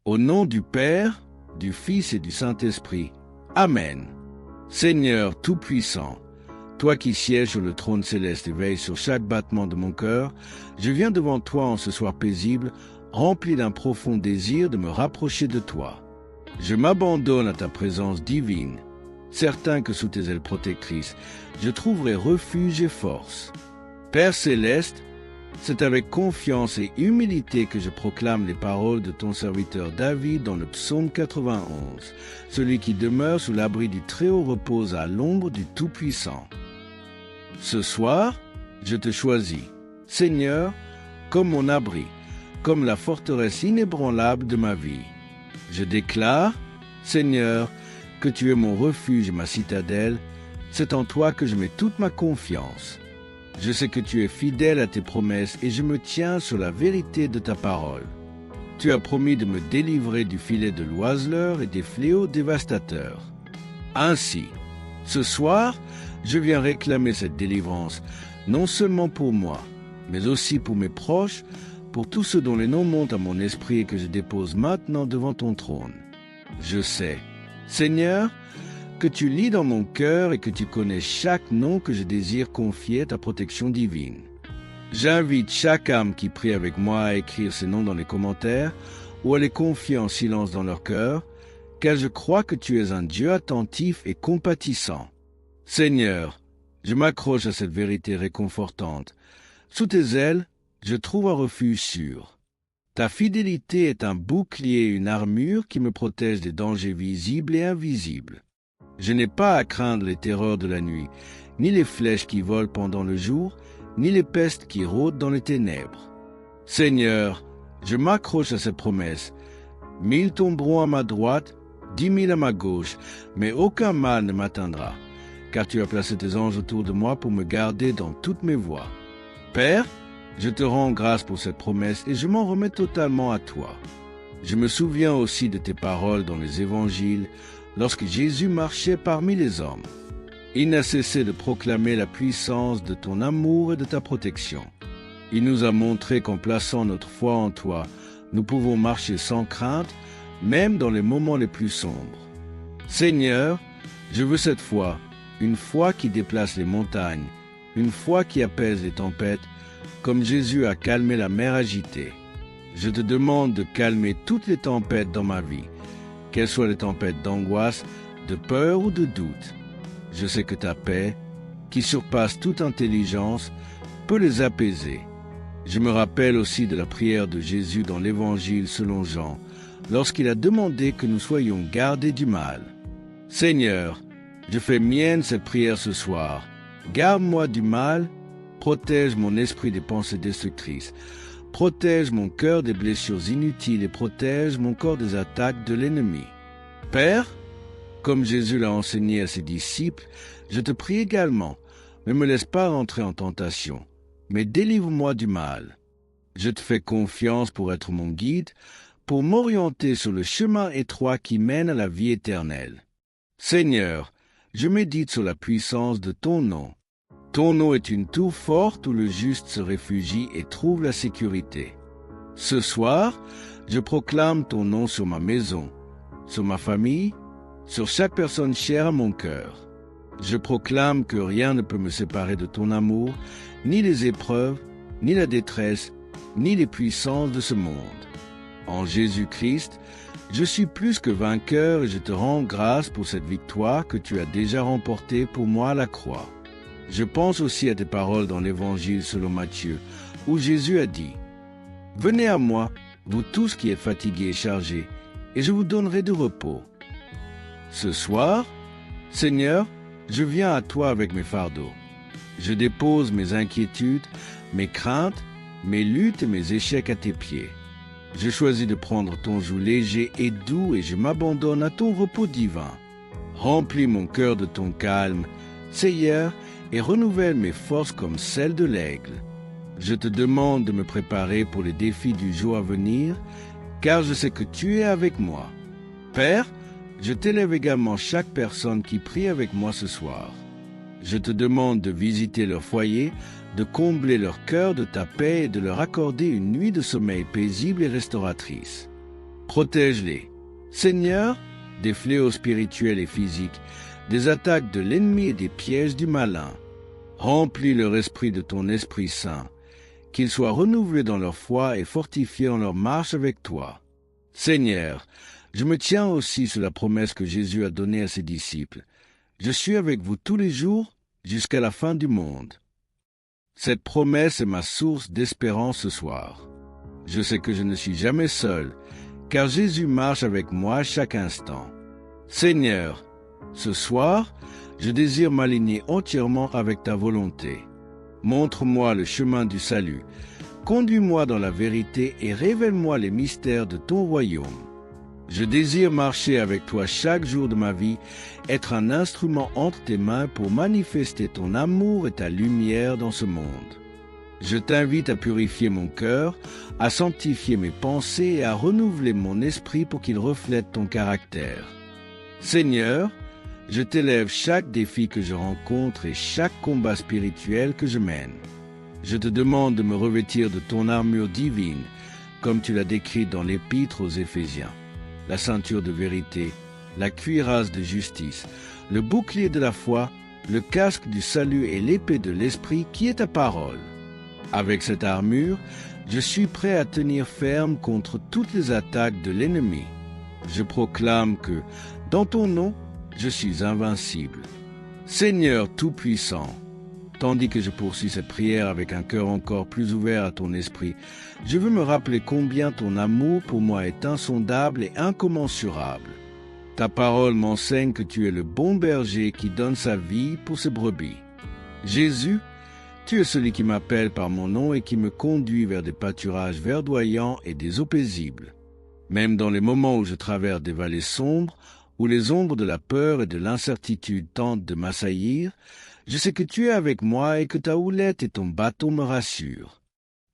Au nom du Père, du Fils et du Saint-Esprit. Amen. Seigneur Tout-Puissant, toi qui sièges sur le trône céleste et veilles sur chaque battement de mon cœur, je viens devant toi en ce soir paisible, rempli d'un profond désir de me rapprocher de toi. Je m'abandonne à ta présence divine, certain que sous tes ailes protectrices, je trouverai refuge et force. Père céleste, c'est avec confiance et humilité que je proclame les paroles de ton serviteur David dans le psaume 91. Celui qui demeure sous l'abri du Très-Haut repose à l'ombre du Tout-Puissant. Ce soir, je te choisis, Seigneur, comme mon abri, comme la forteresse inébranlable de ma vie. Je déclare, Seigneur, que tu es mon refuge et ma citadelle, c'est en toi que je mets toute ma confiance. Je sais que tu es fidèle à tes promesses et je me tiens sur la vérité de ta parole. Tu as promis de me délivrer du filet de l'oiseleur et des fléaux dévastateurs. Ainsi, ce soir, je viens réclamer cette délivrance, non seulement pour moi, mais aussi pour mes proches, pour tous ceux dont les noms montent à mon esprit et que je dépose maintenant devant ton trône. Je sais, Seigneur, que tu lis dans mon cœur et que tu connais chaque nom que je désire confier à ta protection divine. J'invite chaque âme qui prie avec moi à écrire ces noms dans les commentaires ou à les confier en silence dans leur cœur, car je crois que tu es un Dieu attentif et compatissant. Seigneur, je m'accroche à cette vérité réconfortante. Sous tes ailes, je trouve un refuge sûr. Ta fidélité est un bouclier et une armure qui me protègent des dangers visibles et invisibles. Je n'ai pas à craindre les terreurs de la nuit, ni les flèches qui volent pendant le jour, ni les pestes qui rôdent dans les ténèbres. Seigneur, je m'accroche à cette promesse. 1000 tomberont à ma droite, 10 000 à ma gauche, mais aucun mal ne m'atteindra, car tu as placé tes anges autour de moi pour me garder dans toutes mes voies. Père, je te rends grâce pour cette promesse et je m'en remets totalement à toi. Je me souviens aussi de tes paroles dans les évangiles, lorsque Jésus marchait parmi les hommes. Il n'a cessé de proclamer la puissance de ton amour et de ta protection. Il nous a montré qu'en plaçant notre foi en toi, nous pouvons marcher sans crainte, même dans les moments les plus sombres. Seigneur, je veux cette foi, une foi qui déplace les montagnes, une foi qui apaise les tempêtes, comme Jésus a calmé la mer agitée. Je te demande de calmer toutes les tempêtes dans ma vie, qu'elles soient des tempêtes d'angoisse, de peur ou de doute. Je sais que ta paix, qui surpasse toute intelligence, peut les apaiser. Je me rappelle aussi de la prière de Jésus dans l'Évangile selon Jean, lorsqu'il a demandé que nous soyons gardés du mal. Seigneur, je fais mienne cette prière ce soir. Garde-moi du mal, protège mon esprit des pensées destructrices. Protège mon cœur des blessures inutiles et protège mon corps des attaques de l'ennemi. Père, comme Jésus l'a enseigné à ses disciples, je te prie également, ne me laisse pas rentrer en tentation, mais délivre-moi du mal. Je te fais confiance pour être mon guide, pour m'orienter sur le chemin étroit qui mène à la vie éternelle. Seigneur, je médite sur la puissance de ton nom. Ton nom est une tour forte où le juste se réfugie et trouve la sécurité. Ce soir, je proclame ton nom sur ma maison, sur ma famille, sur chaque personne chère à mon cœur. Je proclame que rien ne peut me séparer de ton amour, ni les épreuves, ni la détresse, ni les puissances de ce monde. En Jésus-Christ, je suis plus que vainqueur et je te rends grâce pour cette victoire que tu as déjà remportée pour moi à la croix. Je pense aussi à tes paroles dans l'Évangile selon Matthieu, où Jésus a dit « Venez à moi, vous tous qui êtes fatigués et chargés, et je vous donnerai du repos. » Ce soir, Seigneur, je viens à toi avec mes fardeaux. Je dépose mes inquiétudes, mes craintes, mes luttes et mes échecs à tes pieds. Je choisis de prendre ton joug léger et doux et je m'abandonne à ton repos divin. Remplis mon cœur de ton calme, Seigneur, et renouvelle mes forces comme celles de l'aigle. Je te demande de me préparer pour les défis du jour à venir, car je sais que tu es avec moi. Père, je t'élève également chaque personne qui prie avec moi ce soir. Je te demande de visiter leur foyer, de combler leur cœur de ta paix et de leur accorder une nuit de sommeil paisible et restauratrice. Protège-les. Seigneur, des fléaux spirituels et physiques, des attaques de l'ennemi et des pièges du malin. Remplis leur esprit de ton Esprit Saint, qu'ils soient renouvelés dans leur foi et fortifiés dans leur marche avec toi. Seigneur, je me tiens aussi sur la promesse que Jésus a donnée à ses disciples. Je suis avec vous tous les jours jusqu'à la fin du monde. Cette promesse est ma source d'espérance ce soir. Je sais que je ne suis jamais seul, car Jésus marche avec moi à chaque instant. Seigneur, ce soir, je désire m'aligner entièrement avec ta volonté. Montre-moi le chemin du salut. Conduis-moi dans la vérité et révèle-moi les mystères de ton royaume. Je désire marcher avec toi chaque jour de ma vie, être un instrument entre tes mains pour manifester ton amour et ta lumière dans ce monde. Je t'invite à purifier mon cœur, à sanctifier mes pensées et à renouveler mon esprit pour qu'il reflète ton caractère. Seigneur, je t'élève chaque défi que je rencontre et chaque combat spirituel que je mène. Je te demande de me revêtir de ton armure divine, comme tu l'as décrit dans l'Épître aux Éphésiens. La ceinture de vérité, la cuirasse de justice, le bouclier de la foi, le casque du salut et l'épée de l'esprit qui est ta parole. Avec cette armure, je suis prêt à tenir ferme contre toutes les attaques de l'ennemi. Je proclame que, dans ton nom, je suis invincible. Seigneur Tout-Puissant, tandis que je poursuis cette prière avec un cœur encore plus ouvert à ton esprit, je veux me rappeler combien ton amour pour moi est insondable et incommensurable. Ta parole m'enseigne que tu es le bon berger qui donne sa vie pour ses brebis. Jésus, tu es celui qui m'appelle par mon nom et qui me conduit vers des pâturages verdoyants et des eaux paisibles. Même dans les moments où je traverse des vallées sombres, où les ombres de la peur et de l'incertitude tentent de m'assaillir, je sais que tu es avec moi et que ta houlette et ton bâton me rassurent.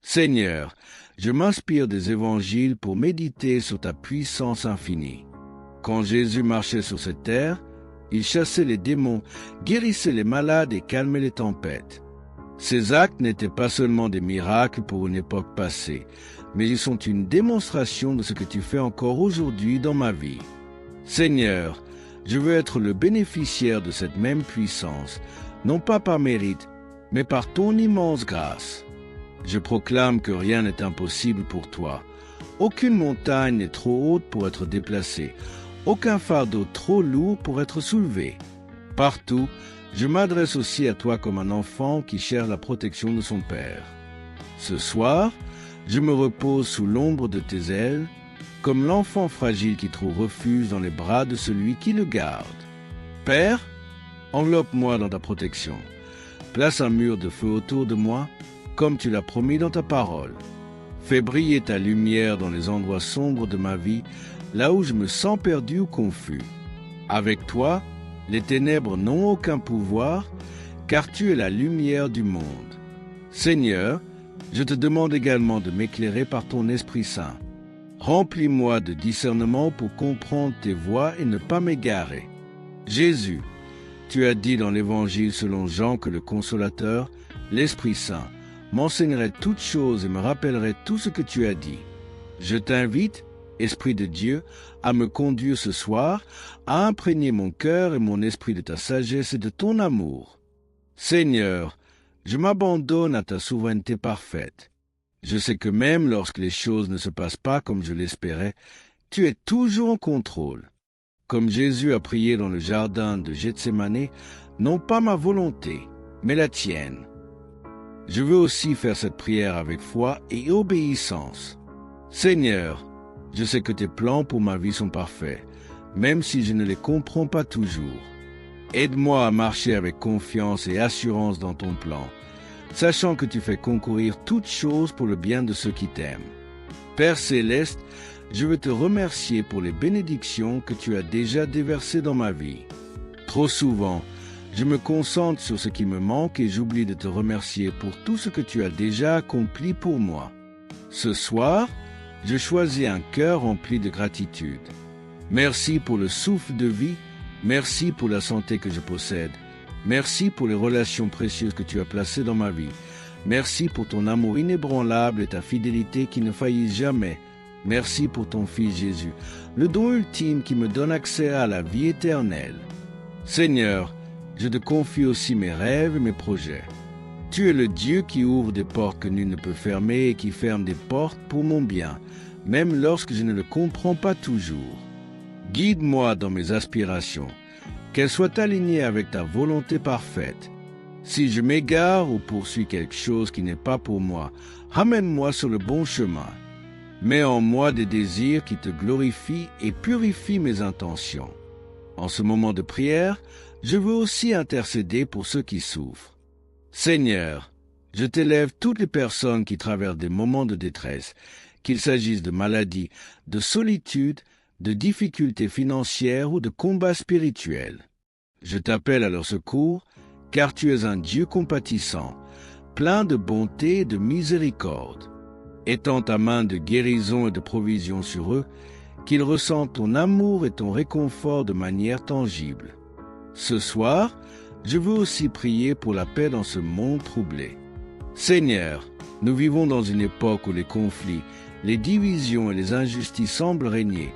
Seigneur, je m'inspire des évangiles pour méditer sur ta puissance infinie. Quand Jésus marchait sur cette terre, il chassait les démons, guérissait les malades et calmait les tempêtes. Ces actes n'étaient pas seulement des miracles pour une époque passée, mais ils sont une démonstration de ce que tu fais encore aujourd'hui dans ma vie. Seigneur, je veux être le bénéficiaire de cette même puissance, non pas par mérite, mais par ton immense grâce. Je proclame que rien n'est impossible pour toi. Aucune montagne n'est trop haute pour être déplacée, aucun fardeau trop lourd pour être soulevé. Partout, je m'adresse aussi à toi comme un enfant qui cherche la protection de son Père. Ce soir, je me repose sous l'ombre de tes ailes, comme l'enfant fragile qui trouve refuge dans les bras de celui qui le garde. Père, enveloppe-moi dans ta protection. Place un mur de feu autour de moi, comme tu l'as promis dans ta parole. Fais briller ta lumière dans les endroits sombres de ma vie, là où je me sens perdu ou confus. Avec toi, les ténèbres n'ont aucun pouvoir, car tu es la lumière du monde. Seigneur, je te demande également de m'éclairer par ton Esprit Saint. Remplis-moi de discernement pour comprendre tes voies et ne pas m'égarer. Jésus, tu as dit dans l'Évangile selon Jean que le Consolateur, l'Esprit Saint, m'enseignerait toutes choses et me rappellerait tout ce que tu as dit. Je t'invite, Esprit de Dieu, à me conduire ce soir, à imprégner mon cœur et mon esprit de ta sagesse et de ton amour. Seigneur, je m'abandonne à ta souveraineté parfaite. Je sais que même lorsque les choses ne se passent pas comme je l'espérais, tu es toujours en contrôle. Comme Jésus a prié dans le jardin de Gethsémane, non pas ma volonté, mais la tienne. Je veux aussi faire cette prière avec foi et obéissance. Seigneur, je sais que tes plans pour ma vie sont parfaits, même si je ne les comprends pas toujours. Aide-moi à marcher avec confiance et assurance dans ton plan, sachant que tu fais concourir toutes choses pour le bien de ceux qui t'aiment. Père céleste, je veux te remercier pour les bénédictions que tu as déjà déversées dans ma vie. Trop souvent, je me concentre sur ce qui me manque et j'oublie de te remercier pour tout ce que tu as déjà accompli pour moi. Ce soir, je choisis un cœur rempli de gratitude. Merci pour le souffle de vie, merci pour la santé que je possède, merci pour les relations précieuses que tu as placées dans ma vie, merci pour ton amour inébranlable et ta fidélité qui ne faillissent jamais. Merci pour ton Fils Jésus, le don ultime qui me donne accès à la vie éternelle. Seigneur, je te confie aussi mes rêves et mes projets. Tu es le Dieu qui ouvre des portes que nul ne peut fermer et qui ferme des portes pour mon bien, même lorsque je ne le comprends pas toujours. Guide-moi dans mes aspirations, qu'elles soient alignées avec ta volonté parfaite. Si je m'égare ou poursuis quelque chose qui n'est pas pour moi, ramène-moi sur le bon chemin. Mets en moi des désirs qui te glorifient et purifient mes intentions. En ce moment de prière, je veux aussi intercéder pour ceux qui souffrent. Seigneur, je t'élève toutes les personnes qui traversent des moments de détresse, qu'il s'agisse de maladies, de solitude, de difficultés financières ou de combats spirituels. Je t'appelle à leur secours, car tu es un Dieu compatissant, plein de bonté et de miséricorde. Étends ta main de guérison et de provision sur eux, qu'ils ressentent ton amour et ton réconfort de manière tangible. Ce soir, je veux aussi prier pour la paix dans ce monde troublé. Seigneur, nous vivons dans une époque où les conflits, les divisions et les injustices semblent régner,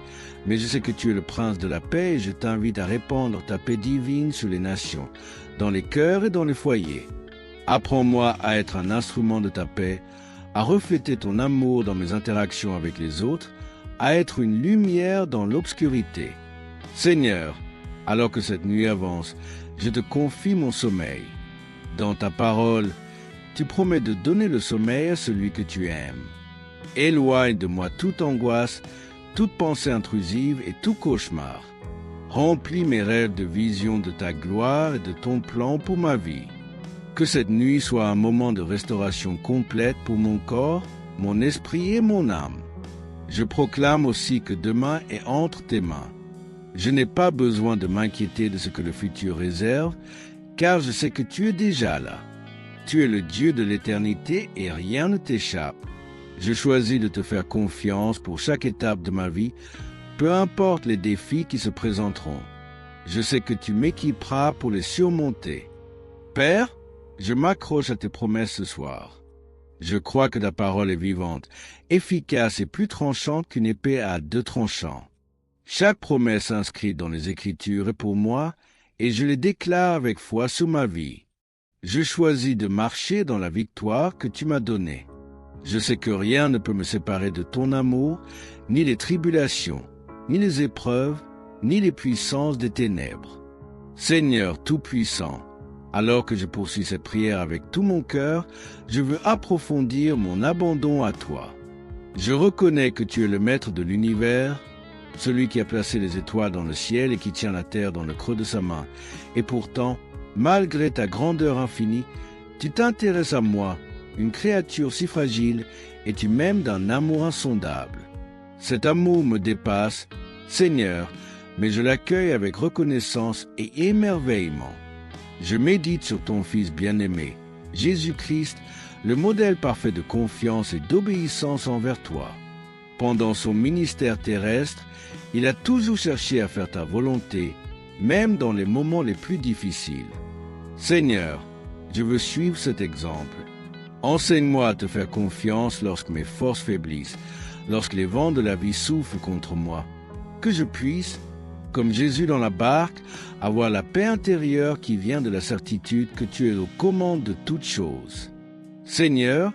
mais je sais que tu es le prince de la paix et je t'invite à répandre ta paix divine sur les nations, dans les cœurs et dans les foyers. Apprends-moi à être un instrument de ta paix, à refléter ton amour dans mes interactions avec les autres, à être une lumière dans l'obscurité. Seigneur, alors que cette nuit avance, je te confie mon sommeil. Dans ta parole, tu promets de donner le sommeil à celui que tu aimes. Éloigne de moi toute angoisse, toute pensée intrusive et tout cauchemar. Remplis mes rêves de vision de ta gloire et de ton plan pour ma vie. Que cette nuit soit un moment de restauration complète pour mon corps, mon esprit et mon âme. Je proclame aussi que demain est entre tes mains. Je n'ai pas besoin de m'inquiéter de ce que le futur réserve, car je sais que tu es déjà là. Tu es le Dieu de l'éternité et rien ne t'échappe. Je choisis de te faire confiance pour chaque étape de ma vie, peu importe les défis qui se présenteront. Je sais que tu m'équiperas pour les surmonter. Père, je m'accroche à tes promesses ce soir. Je crois que ta parole est vivante, efficace et plus tranchante qu'une épée à 2 tranchants. Chaque promesse inscrite dans les Écritures est pour moi, et je les déclare avec foi sur ma vie. Je choisis de marcher dans la victoire que tu m'as donnée. Je sais que rien ne peut me séparer de ton amour, ni les tribulations, ni les épreuves, ni les puissances des ténèbres. Seigneur Tout-Puissant, alors que je poursuis cette prière avec tout mon cœur, je veux approfondir mon abandon à toi. Je reconnais que tu es le maître de l'univers, celui qui a placé les étoiles dans le ciel et qui tient la terre dans le creux de sa main. Et pourtant, malgré ta grandeur infinie, tu t'intéresses à moi, une créature si fragile, et tu m'aimes d'un amour insondable. Cet amour me dépasse, Seigneur, mais je l'accueille avec reconnaissance et émerveillement. Je médite sur ton Fils bien-aimé, Jésus-Christ, le modèle parfait de confiance et d'obéissance envers toi. Pendant son ministère terrestre, il a toujours cherché à faire ta volonté, même dans les moments les plus difficiles. Seigneur, je veux suivre cet exemple. Enseigne-moi à te faire confiance lorsque mes forces faiblissent, lorsque les vents de la vie soufflent contre moi, que je puisse, comme Jésus dans la barque, avoir la paix intérieure qui vient de la certitude que tu es aux commandes de toutes choses. Seigneur,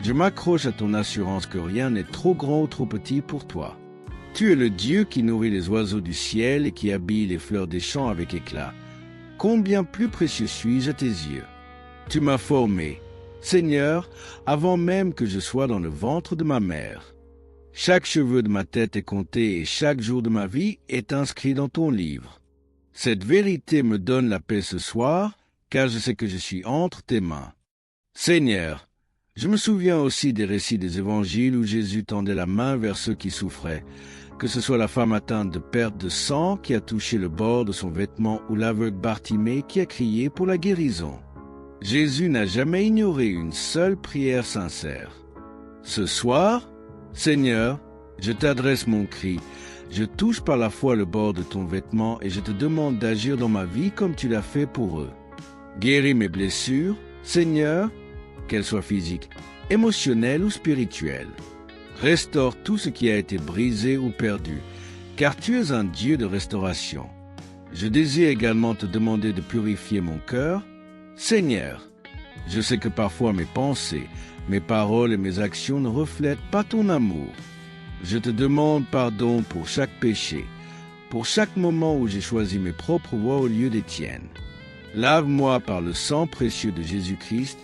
je m'accroche à ton assurance que rien n'est trop grand ou trop petit pour toi. Tu es le Dieu qui nourrit les oiseaux du ciel et qui habille les fleurs des champs avec éclat. Combien plus précieux suis-je à tes yeux. Tu m'as formé, Seigneur, avant même que je sois dans le ventre de ma mère. Chaque cheveu de ma tête est compté et chaque jour de ma vie est inscrit dans ton livre. Cette vérité me donne la paix ce soir, car je sais que je suis entre tes mains. Seigneur, je me souviens aussi des récits des évangiles où Jésus tendait la main vers ceux qui souffraient, que ce soit la femme atteinte de perte de sang qui a touché le bord de son vêtement ou l'aveugle Bartimée qui a crié pour la guérison. Jésus n'a jamais ignoré une seule prière sincère. Ce soir, Seigneur, je t'adresse mon cri, je touche par la foi le bord de ton vêtement et je te demande d'agir dans ma vie comme tu l'as fait pour eux. Guéris mes blessures, Seigneur, qu'elles soient physiques, émotionnelles ou spirituelles. Restaure tout ce qui a été brisé ou perdu, car tu es un Dieu de restauration. Je désire également te demander de purifier mon cœur. Seigneur, je sais que parfois mes pensées, mes paroles et mes actions ne reflètent pas ton amour. Je te demande pardon pour chaque péché, pour chaque moment où j'ai choisi mes propres voies au lieu des tiennes. Lave-moi par le sang précieux de Jésus-Christ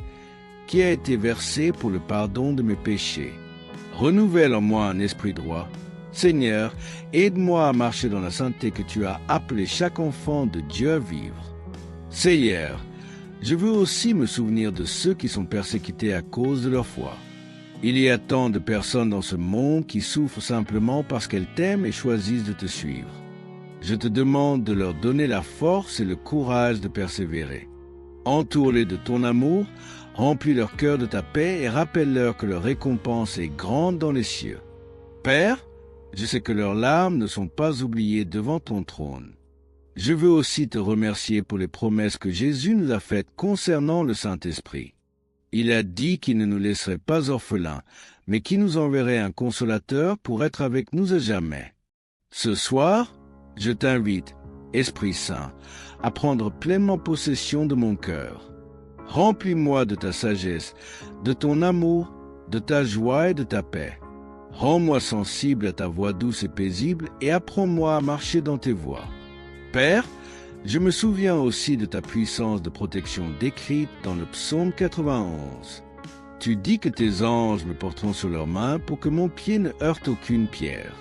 qui a été versé pour le pardon de mes péchés. Renouvelle en moi un esprit droit. Seigneur, aide-moi à marcher dans la sainteté que tu as appelé chaque enfant de Dieu à vivre. Seigneur, je veux aussi me souvenir de ceux qui sont persécutés à cause de leur foi. Il y a tant de personnes dans ce monde qui souffrent simplement parce qu'elles t'aiment et choisissent de te suivre. Je te demande de leur donner la force et le courage de persévérer. Entoure-les de ton amour, remplis leur cœur de ta paix et rappelle-leur que leur récompense est grande dans les cieux. Père, je sais que leurs larmes ne sont pas oubliées devant ton trône. Je veux aussi te remercier pour les promesses que Jésus nous a faites concernant le Saint-Esprit. Il a dit qu'il ne nous laisserait pas orphelins, mais qu'il nous enverrait un consolateur pour être avec nous à jamais. Ce soir, je t'invite, Esprit Saint, à prendre pleinement possession de mon cœur. Remplis-moi de ta sagesse, de ton amour, de ta joie et de ta paix. Rends-moi sensible à ta voix douce et paisible et apprends-moi à marcher dans tes voies. Père, je me souviens aussi de ta puissance de protection décrite dans le psaume 91. Tu dis que tes anges me porteront sur leurs mains pour que mon pied ne heurte aucune pierre.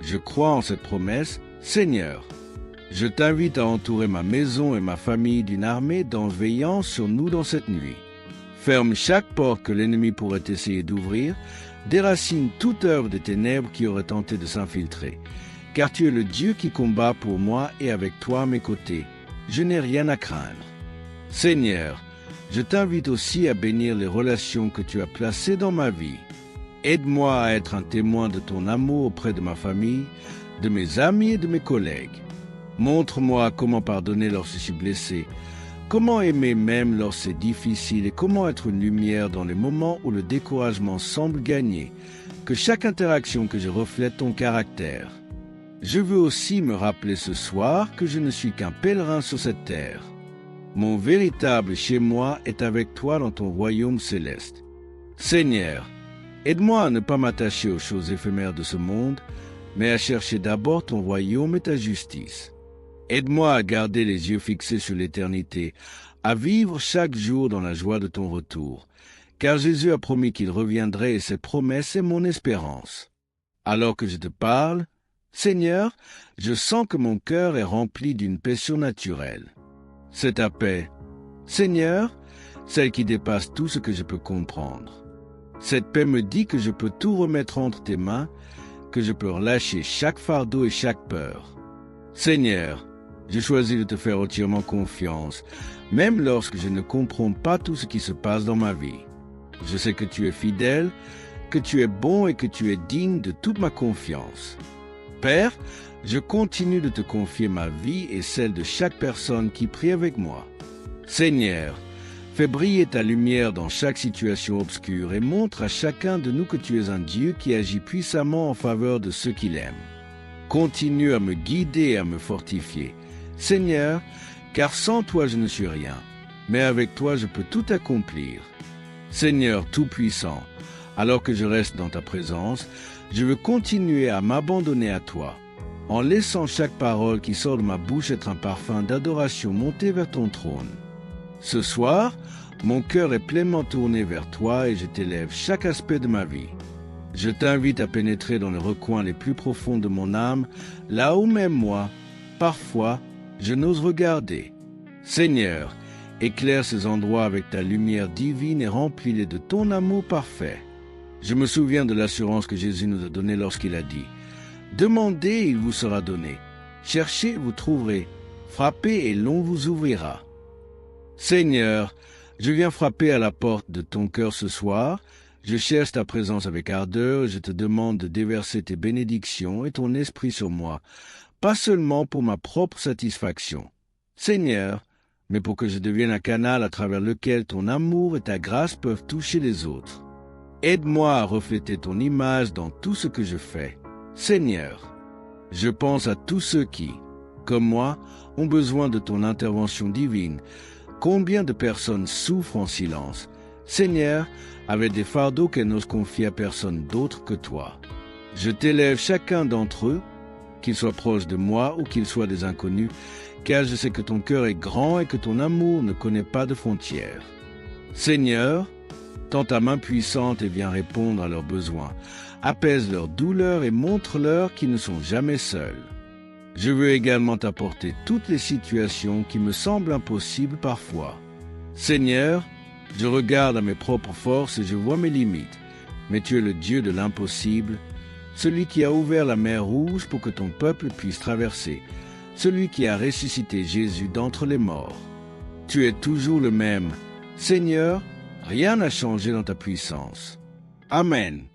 Je crois en cette promesse, Seigneur. Je t'invite à entourer ma maison et ma famille d'une armée d'anges veillant sur nous dans cette nuit. Ferme chaque porte que l'ennemi pourrait essayer d'ouvrir, déracine toute œuvre des ténèbres qui aurait tenté de s'infiltrer. Car tu es le Dieu qui combat pour moi et avec toi à mes côtés. Je n'ai rien à craindre. Seigneur, je t'invite aussi à bénir les relations que tu as placées dans ma vie. Aide-moi à être un témoin de ton amour auprès de ma famille, de mes amis et de mes collègues. Montre-moi comment pardonner lorsque je suis blessé, comment aimer même lorsque c'est difficile et comment être une lumière dans les moments où le découragement semble gagner. Que chaque interaction que je reflète ton caractère. Je veux aussi me rappeler ce soir que je ne suis qu'un pèlerin sur cette terre. Mon véritable chez-moi est avec toi dans ton royaume céleste. Seigneur, aide-moi à ne pas m'attacher aux choses éphémères de ce monde, mais à chercher d'abord ton royaume et ta justice. Aide-moi à garder les yeux fixés sur l'éternité, à vivre chaque jour dans la joie de ton retour, car Jésus a promis qu'il reviendrait et cette promesse est mon espérance. Alors que je te parle, Seigneur, je sens que mon cœur est rempli d'une paix surnaturelle. C'est ta paix, Seigneur, celle qui dépasse tout ce que je peux comprendre. Cette paix me dit que je peux tout remettre entre tes mains, que je peux relâcher chaque fardeau et chaque peur. Seigneur, je choisis de te faire entièrement confiance, même lorsque je ne comprends pas tout ce qui se passe dans ma vie. Je sais que tu es fidèle, que tu es bon et que tu es digne de toute ma confiance. Père, je continue de te confier ma vie et celle de chaque personne qui prie avec moi. Seigneur, fais briller ta lumière dans chaque situation obscure et montre à chacun de nous que tu es un Dieu qui agit puissamment en faveur de ceux qu'il aime. Continue à me guider et à me fortifier. Seigneur, car sans toi je ne suis rien, mais avec toi je peux tout accomplir. Seigneur Tout-Puissant, alors que je reste dans ta présence, je veux continuer à m'abandonner à toi, en laissant chaque parole qui sort de ma bouche être un parfum d'adoration monté vers ton trône. Ce soir, mon cœur est pleinement tourné vers toi et je t'élève chaque aspect de ma vie. Je t'invite à pénétrer dans les recoins les plus profonds de mon âme, là où même moi, parfois, je n'ose regarder. Seigneur, éclaire ces endroits avec ta lumière divine et remplis-les de ton amour parfait. Je me souviens de l'assurance que Jésus nous a donnée lorsqu'il a dit « Demandez et il vous sera donné. Cherchez, vous trouverez. Frappez et l'on vous ouvrira. » Seigneur, je viens frapper à la porte de ton cœur ce soir. Je cherche ta présence avec ardeur et je te demande de déverser tes bénédictions et ton esprit sur moi, pas seulement pour ma propre satisfaction, Seigneur, mais pour que je devienne un canal à travers lequel ton amour et ta grâce peuvent toucher les autres. Aide-moi à refléter ton image dans tout ce que je fais. Seigneur, je pense à tous ceux qui, comme moi, ont besoin de ton intervention divine. Combien de personnes souffrent en silence, Seigneur, avec des fardeaux qu'elles n'osent confier à personne d'autre que toi. Je t'élève chacun d'entre eux, qu'ils soient proches de moi ou qu'ils soient des inconnus, car je sais que ton cœur est grand et que ton amour ne connaît pas de frontières. Seigneur, tends ta main puissante et viens répondre à leurs besoins. Apaise leurs douleurs et montre-leur qu'ils ne sont jamais seuls. Je veux également t'apporter toutes les situations qui me semblent impossibles parfois. Seigneur, je regarde à mes propres forces et je vois mes limites, mais tu es le Dieu de l'impossible, celui qui a ouvert la mer Rouge pour que ton peuple puisse traverser, celui qui a ressuscité Jésus d'entre les morts. Tu es toujours le même. Seigneur, rien n'a changé dans ta puissance. Amen.